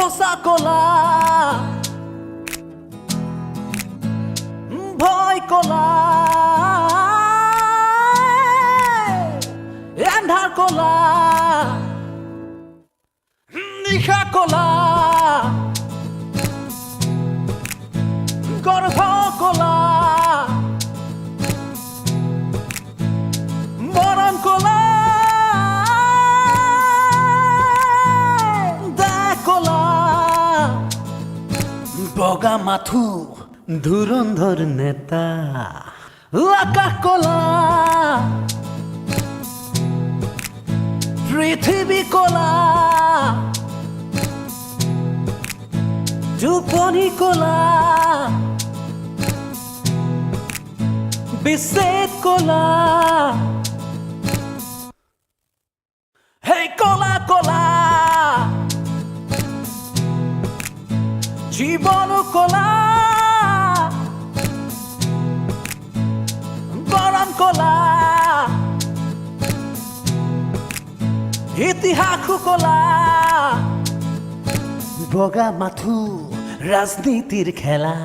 খোসা কলা ভয় কলা এন্ধাৰ কলা নিশা কলা গর্ভ কলা মরণ কলা কলা বগা মাথু ধুরন্ধর নেতা আকাশ কলা পৃথিবী কলা টোপনি কলা বিচ্ছেদ কলা হে কলা কলা জীবন কলা বরণ কলা ইতিহাস কলা বগা মাথু রাজনীতির খেলা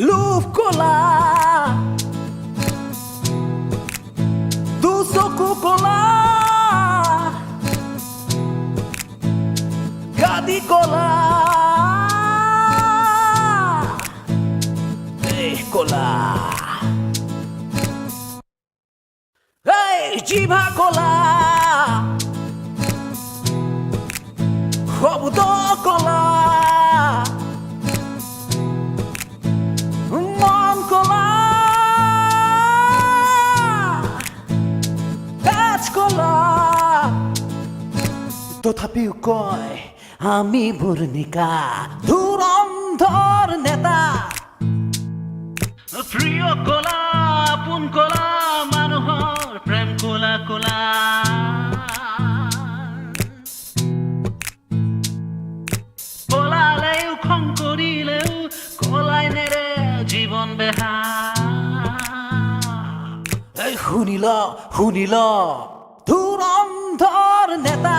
লুভ কলা দুচকু কলা গাদি কলা কলা জিভা কলা শব্দ কলা মন কলা তেজ কলা তথাপিও কয় আমি ভূর্ণিকা ধুরন্ধর নেতা প্রিয় কলা আপোন কলা মানুহৰ প্ৰেম কলা কলা কলালেও খং কৰিলেও কলাই নেৰে জীবন বেহা শুনিল ধুৰন্ধৰ নেতা